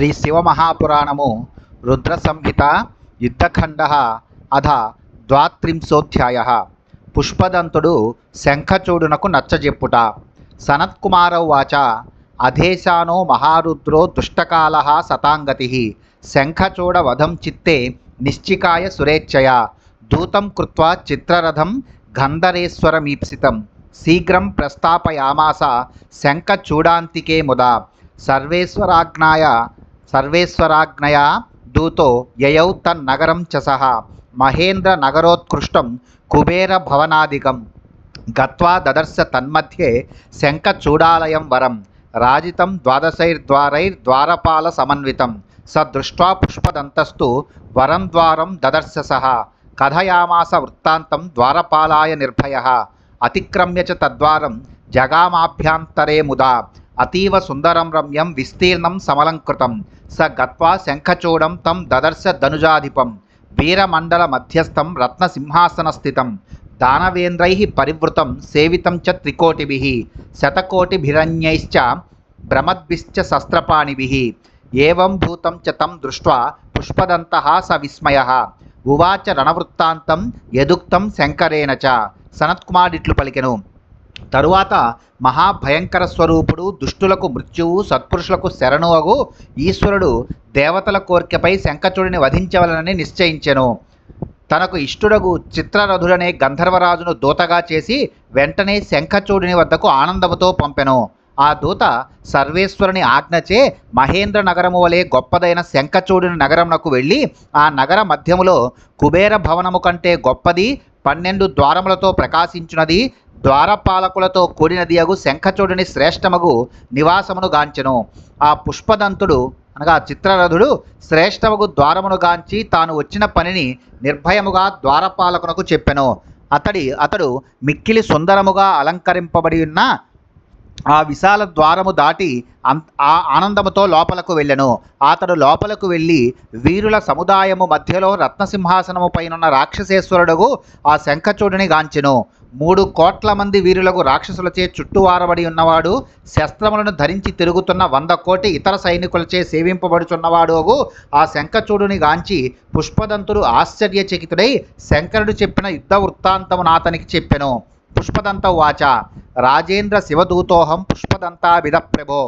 శ్రీ శివమహాపురాణము రుద్ర సంహిత యుద్ధఖండ అధ ద్వాత్రింశోధ్యాయ. పుష్పదంతుడు శంఖచూడునకు నచ్చజెప్పుట. సనత్కుమారౌవాచ అధేశానో మహారుద్రో దుష్టకాల సతాంగతి శంఖచూడ వధం చిత్తే నిశ్చికాయ సురేచ్ఛయా దూతం కృత్వా చిత్రరథం గంధరేశ్వరమీప్సితం శీఘ్రం ప్రస్థాపయామాస శంఖచూడాంతికే ముదా సర్వేశ్వరాజ్ఞయా దూతో యయౌ తన్నగరం చ సహ మహేంద్ర నగరోత్కృష్టం కుబేర భవనాదికం గత్వా దదర్శ తన్మధ్యే శంఖచూడాలయం వరం రాజితం ద్వారపాల సమన్వితం స దృష్ట్వా పుష్పదంతస్తు వరం ద్వారం దదర్శ సహ కథయామాస వృత్తాంతం ద్వారపాలాయ నిర్భయః అతిక్రమ్య చ తద్వారం జగామాభ్యంతరే ముదా అతీవ సుందరం రమ్యం విస్తీర్ణం సమలంకృతం స గత్వా శంఖచూడం తం దదర్శ ధనుజాధిపం వీరమండల మధ్యస్థం రత్నసింహాసనస్థితం దానవేంద్రైః పరివృతం సేవితం చ త్రికోటిభిః శతకోటిభిరన్యైశ్చ భ్రమద్భిశ్చ శస్త్రపాణిభిః ఏవం భూతం చ తం దృష్ట్వా పుష్పదంతః స విస్మయః ఉవాచ రణవృత్తాంతం యదుక్తం శంకరేణ చ. సనత్కుమారుడిట్లు పలికెను. తరువాత మహాభయంకర స్వరూపుడు, దుష్టులకు మృత్యువు, సత్పురుషులకు శరణువగు ఈశ్వరుడు దేవతల కోరికపై శంఖచూడిని వధించవలనని నిశ్చయించెను. తనకు ఇష్టుడగు చిత్రరథుడనే గంధర్వరాజును దూతగా చేసి వెంటనే శంఖచూడిని వద్దకు ఆనందముతో పంపెను. ఆ దూత సర్వేశ్వరుని ఆజ్ఞచే మహేంద్ర నగరము వలె గొప్పదైన శంఖచూడిని నగరమునకు వెళ్ళి ఆ నగర మధ్యములో కుబేర భవనము కంటే గొప్పది, 12 ద్వారములతో ప్రకాశించున్నది, ద్వారపాలకులతో కూడినది అగు శంఖచూడిని శ్రేష్టమగు నివాసమును గాంచెను. ఆ పుష్పదంతుడు అనగా చిత్రరథుడు శ్రేష్టమగు ద్వారమును గాంచి తాను వచ్చిన పనిని నిర్భయముగా ద్వారపాలకునకు చెప్పెను. అతడు మిక్కిలి సుందరముగా అలంకరింపబడి ఉన్న ఆ విశాల ద్వారము దాటి ఆ ఆనందముతో లోపలకు వెళ్ళెను. అతడు లోపలకు వెళ్ళి వీరుల సముదాయము మధ్యలో రత్నసింహాసనము పైనున్న రాక్షసేశ్వరుడుగు ఆ శంఖచూడిని గాంచెను. 3 కోట్ల మంది వీరులకు రాక్షసులచే చుట్టువారబడి ఉన్నవాడు, శస్త్రములను ధరించి తిరుగుతున్న 100 కోటి ఇతర సైనికులచే సేవింపబడుచున్నవాడు ఆ శంఖచూడుని గాంచి పుష్పదంతుడు ఆశ్చర్యచకితుడై శంకరుడు చెప్పిన యుద్ధ వృత్తాంతమును అతనికి చెప్పెను. పుష్పదంత వాచ రాజేంద్ర శివదూతోహం పుష్పదంతాభిధ ప్రభో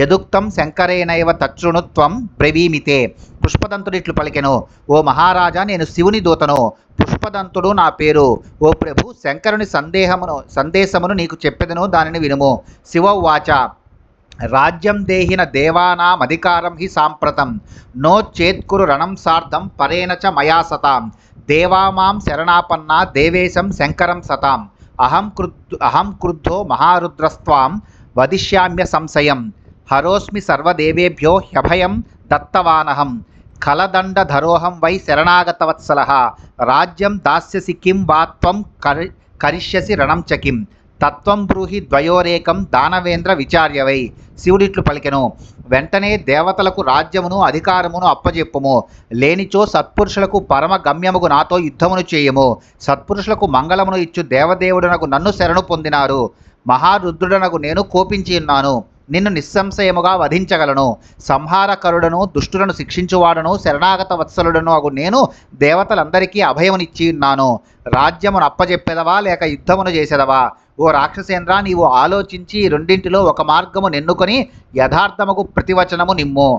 యదుక్తం శంకరేనైవ తచ్చృణుత్వం బ్రవీమితే. పుష్పదంతుడు ఇట్లు పలికెను. ఓ మహారాజా, నేను శివుని దూతను, పుష్పదంతుడు నా పేరు. ఓ ప్రభు, శంకరుని సందేశమును నీకు చెప్పెదను, దానిని వినుము. శివవాచ రాజ్యం దేహిన దేవానామధికారం హి సాంప్రతం నో చేత్కురు రణం సార్ధం పరేణ చ మయా సతాం దేవామాం శరణాపన్నా దేవేశం శంకరం సతాం అహం క్రుద్ధో మహారుద్రస్త్వాం వదిష్యామ్య సంశయం హరోస్మి సర్వదేవేభ్యో హ్యభయం దత్తవానహం కలదండధరోహం వై శరణాగతవత్సలః రాజ్యం దాస్యసి కిం వా త్వం కరిష్యసి రణం చ కిం తత్వం బ్రూహి ద్వయోరేకం దానవేంద్ర విచార్యవై. శివుడిట్లు పలికెను. వెంటనే దేవతలకు రాజ్యమును అధికారమును అప్పజెప్పుము, లేనిచో సత్పురుషులకు పరమ గమ్యముగు నాతో యుద్ధమును చేయము. సత్పురుషులకు మంగళమును ఇచ్చు దేవదేవుడునకు నన్ను శరణు పొందినారు. మహారుద్రుడనగు నేను కోపించి ఉన్నాను, నిన్ను నిస్సంశయముగా వధించగలను. సంహారకరుడను, దుష్టులను శిక్షించువాడను, శరణాగత వత్సలుడను అగు నేను దేవతలందరికీ అభయమునిచ్చి ఉన్నాను. రాజ్యమును అప్పజెప్పెదవా లేక యుద్ధమును చేసేదవా? ఓ రాక్షసేంద్ర, నీవు ఆలోచించి రెండింటిలో ఒక మార్గము నెన్నుకొని యథార్థముకు ప్రతివచనము నిమ్ము.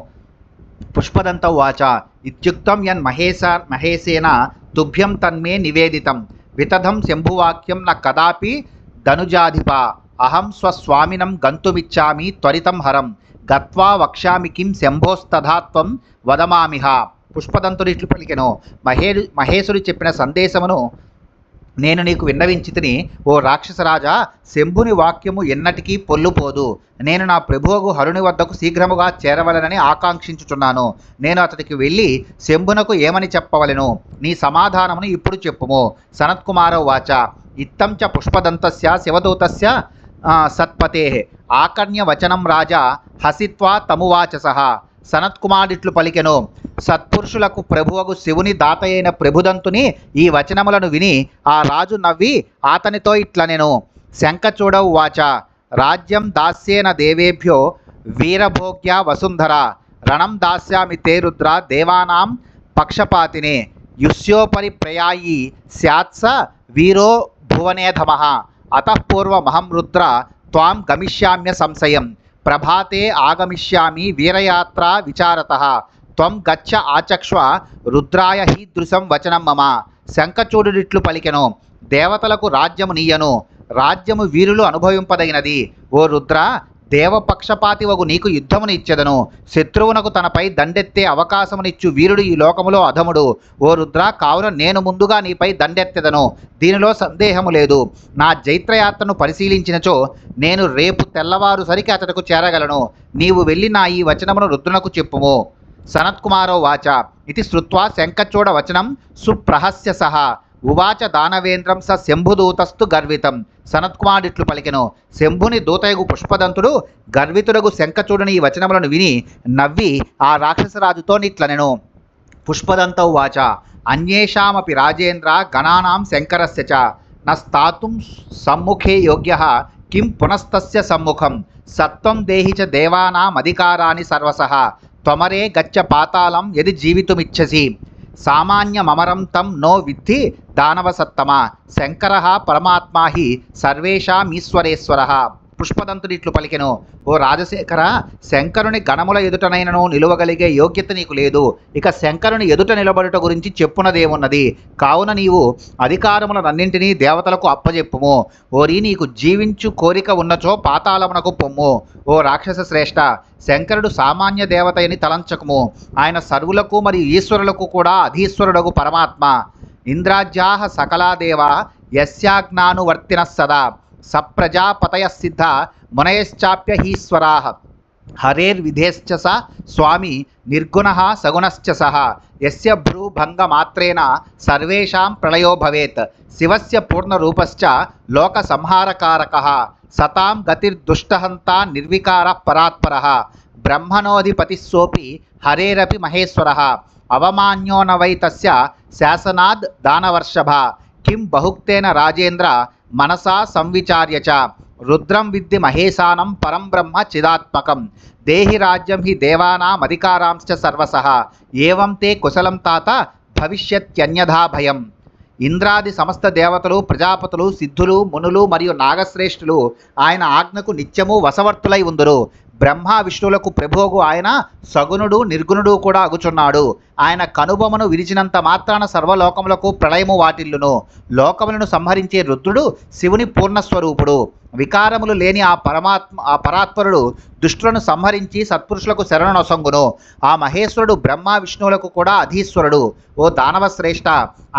పుష్పదంత వాచ ఇత్యుక్తం యన్ మహేశేన తుభ్యం తన్మే నివేదితం వితథం శంభువాక్యం న కదాపి ధనుజాధిప అహం స్వస్వామినం గంతుమిచ్చామి త్వరితం హరం గత్వా వక్ష్యామి కిం శంభోస్తథాత్వం వదమామిహ. పుష్పదంతుడు ఇట్లు పలికెను. మహేశుడు చెప్పిన సందేశమును నేను నీకు విన్నవించితిని. ఓ రాక్షసరాజా, శంభుని వాక్యము ఎన్నటికీ పొల్లుపోదు. నేను నా ప్రభువుగు హరుని వద్దకు శీఘ్రముగా చేరవలనని ఆకాంక్షించుచున్నాను. నేను అతడికి వెళ్ళి శంభునకు ఏమని చెప్పవలెను? నీ సమాధానమును ఇప్పుడు చెప్పుము. సనత్కుమారౌ వాచ ఇత్తం చ పుష్పదంతస్య శివదూతస్య సత్పతే ఆకర్ణ్య వచనం రాజా హసిత్వా తమువాచసః. సనత్కుమారుడిట్లు పలికెను. సత్పురుషులకు ప్రభువగు శివుని దాత అయిన ప్రభుదంతుని ఈ వచనములను విని ఆ రాజు నవ్వి అతనితో ఇట్లనెను. శంఖచూడౌ వాచ రాజ్యం దాస్యేన దేవేభ్యో వీరభోగ్య వసుంధర రణం దాస్యామి తే రుద్ర దేవానాం పక్షపాతినే యుష్యోపరి ప్రయాయి స్యాత్స వీరో భువనేధమః అతః పూర్వమహం రుద్ర త్వాం గమిష్యామ్య సంశయం ప్రభాతే ఆగమిష్యామి వీరయాత్రా విచారతః త్వం గచ్చ ఆచక్ష్వ రుద్రాయ హీదృశం వచనం మమ. శంఖచూడుడిట్లు పలికెను, దేవతలకు రాజ్యము నీయను, రాజ్యము వీరులు అనుభవింపదగినది. ఓ రుద్ర, దేవపక్షపాతివగు నీకు యుద్ధమును ఇచ్చెదను. శత్రువునకు తనపై దండెత్తే అవకాశమునిచ్చు వీరుడు ఈ లోకములో అధముడు. ఓ రుద్ర, కావున నేను ముందుగా నీపై దండెత్తెదను, దీనిలో సందేహము లేదు. నా జైత్రయాత్రను పరిశీలించినచో నేను రేపు తెల్లవారు సరికి అతడుకు చేరగలను. నీవు వెళ్ళి నా ఈ వచనమును రుద్రునకు చెప్పుము. సనత్కుమారో వాచ ఇది శ్రుత్వా శంఖచూడ వచనం సుప్రహస్య సహ ఉవాచ దానవేంద్రం స శంభుదూతస్తు గర్వితం. సనత్కుమారుడిట్లు పలికెను, శంభుని దూతయగు పుష్పదంతుడు గర్వితుడగు శంఖచూడుని ఈ వచనములను విని నవ్వి ఆ రాక్షసరాజుతో నిట్లనెను. పుష్పదంతౌ వాచ అన్యేషామపి రాజేంద్ర గణానాం శంకరస్య చ నస్తాతుం సమ్ముఖే యోగ్యః కిం పునస్తస్య సమ్ముఖం సత్వం దేహి చ దేవానామధికారాని సర్వసః త్వమరే గచ్చ పాతాళం యది జీవితుమిచ్చసి సామాన్యమమరం తం నో విద్ధి దానవసత్తమ శంకరః పరమాత్మా హి సర్వేషామీశ్వరేశ్వరః. పుష్పదంతుడిట్లు పలికెను, ఓ రాజశేఖర, శంకరుని గణముల ఎదుటనైనను నిలువగలిగే యోగ్యత నీకు లేదు. ఇక శంకరుని ఎదుట నిలబడుట గురించి చెప్పునదేమున్నది? కావున నీవు అధికారములనన్నింటినీ దేవతలకు అప్పజెప్పుము. ఓరి, నీకు జీవించు కోరిక ఉన్నచో పాతాళమునకు పొమ్ము. ఓ రాక్షస శ్రేష్ఠ, శంకరుడు సామాన్య దేవతయని తలంచకుము. ఆయన సర్వులకు మరియు ఈశ్వరులకు కూడా అధీశ్వరుడగు పరమాత్మ. ఇంద్రాజ్యాః సకలాదేవా యస్యాజ్ఞానువర్తినః సదా సప్రజాపతయ సిద్ధ మునయశ్చాప్యహీశ్వరాః హరేర్విధేశ్చ స స్వామి నిర్గుణః సగుణశ్చ సహ యస్య భ్రూభంగమాత్రేణ సర్వేషాం ప్రళయో భవేత్ శివస్య పూర్ణరూపశ్చ లోక సంహారకారకః సతాం గతిర్దుష్టహంతా నిర్వికారః పరాత్పరః బ్రహ్మణోధిపతిస్సోపి హరేరపి మహేశ్వరః అవమాన్యో న వై తస్య శాసనాద్ దానవర్షభ కిం బహుక్తేన రాజేంద్ర మనసా సంవిచార్య చ రుద్రం విద్ధి మహేశానం పరం బ్రహ్మ చిదాత్మకం దేహి రాజ్యం హి దేవానామధికారాంశ్చ సర్వసః ఏవం తే కుశలం తాత భవిష్యత్యన్యథా భయం. ఇంద్రాది సమస్త దేవతలు, ప్రజాపతులు, సిద్ధులు, మునులు మరియు నాగశ్రేష్ఠులు ఆయన ఆజ్ఞకు నిత్యము వశవర్తులై ఉందురు. బ్రహ్మ విష్ణువులకు ప్రభువుగు ఆయన సగుణుడు నిర్గుణుడు కూడా అగుచున్నాడు. ఆయన కనుబొమను విరిచినంత మాత్రాన సర్వలోకములకు ప్రళయము వాటిల్లును. లోకములను సంహరించే రుద్రుడు శివుని పూర్ణస్వరూపుడు. వికారములు లేని ఆ పరాత్పరుడు దుష్టులను సంహరించి సత్పురుషులకు శరణు నొసంగును. ఆ మహేశ్వరుడు బ్రహ్మ విష్ణువులకు కూడా అధీశ్వరుడు. ఓ దానవ శ్రేష్ఠ,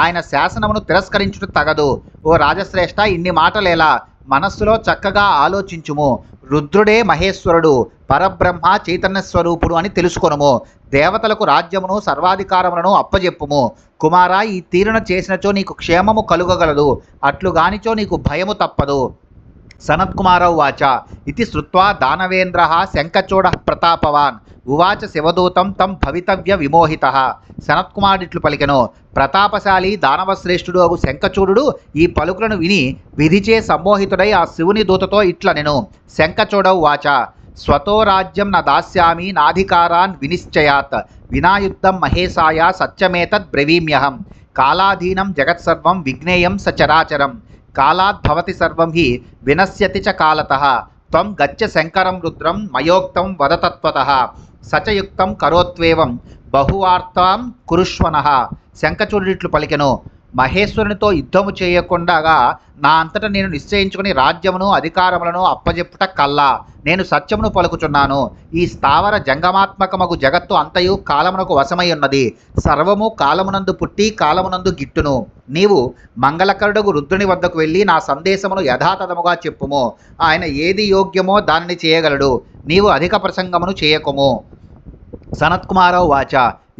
ఆయన శాసనమును తిరస్కరించుట తగదు. ఓ రాజశ్రేష్ఠ, ఇన్ని మాటలేలా, మనస్సులో చక్కగా ఆలోచించుము. రుద్రుడే మహేశ్వరుడు, పరబ్రహ్మ చైతన్య స్వరూపుడు అని తెలుసుకొనుము. దేవతలకు రాజ్యమును సర్వాధికారములను అప్పజెప్పుము. కుమారా, ఈ తీరున చేసినచో నీకు క్షేమము కలుగగలదు, అట్లుగానిచో నీకు భయము తప్పదు. సనత్కుమారౌ వాచ ఇది శ్రుత్వా దానవేంద్రః శంఖచూడః ప్రతాపవాన్ ఉవాచ శివదూతం తం భవితవ్య విమోహితః. సనత్కుమారుడిట్లు పలికెను, ప్రతాపశాలి దానవశ్రేష్ఠుడు అగు శంఖచూడు ఈ పలుకులను విని విధిచే సమ్మోహితుడై ఆ శివుని దూతతో ఇట్లనెను. శంఖచూడౌ వాచ స్వతో రాజ్యం న దాస్యామి నాధికారాన్ వినిశ్చయాత్ వినాయుద్ధం మహేశాయ సత్యమేతద్ బ్రవీమ్యహం కాలాధీనం జగత్సర్వం విజ్ఞేయం సచరాచరం కాలాద్భవతి సర్వం హి వినశ్యతి చ కాలతః త్వం గచ్చ శంకరం రుద్రం మయోక్తం వదతత్వతః సచయుక్తం కరోత్వేవం బహువార్తాం కురుష్వనః. శంఖచూడిట్లు పలికెను, మహేశ్వరునితో యుద్ధము చేయకుండాగా నా అంతట నేను నిశ్చయించుకుని రాజ్యమును అధికారములను అప్పజెప్పుట కల్లా నేను సత్యమును పలుకుచున్నాను. ఈ స్థావర జంగమాత్మకమగు జగత్తు అంతయు కాలమునకు వశమై ఉన్నది. సర్వము కాలమునందు పుట్టి కాలమునందు గిట్టును. నీవు మంగళకరుడగు రుద్రుని వద్దకు వెళ్ళి నా సందేశమును యథాతథముగా చెప్పుము. ఆయన ఏది యోగ్యమో దానిని చేయగలడు. నీవు అధిక ప్రసంగమును చేయకుము. సనత్కుమారౌ వాచ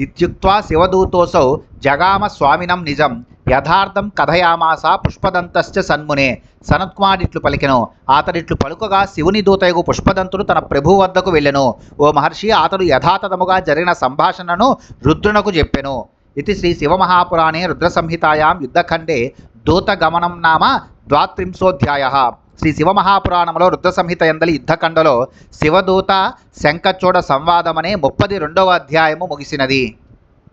ఇత్యుక్త్వా శివదూతోసౌ జగామ స్వామినం నిజం యథార్థం కథయామాస పుష్పదంతశ్చ సన్మునే. సనత్కుమారుడిట్లు పలికెను, అతడిట్లు పలుకగా శివుని దూతయగు పుష్పదంతుడు తన ప్రభువు వద్దకు వెళ్ళెను. ఓ మహర్షి, అతడు యథాతథముగా జరిగిన సంభాషణను రుద్రునకు చెప్పెను. ఇది శ్రీ శివమహాపురాణే రుద్రసంహితాయాం యుద్ధఖండే దూతగమనం నామ 32ోऽధ్యాయః. శ్రీ శివమహాపురాణంలో రుద్ర సంహిత ఎందలి యుద్ధకండలో శివదూత శంఖచూడ సంవాదమనే 32వ అధ్యాయము ముగిసినది.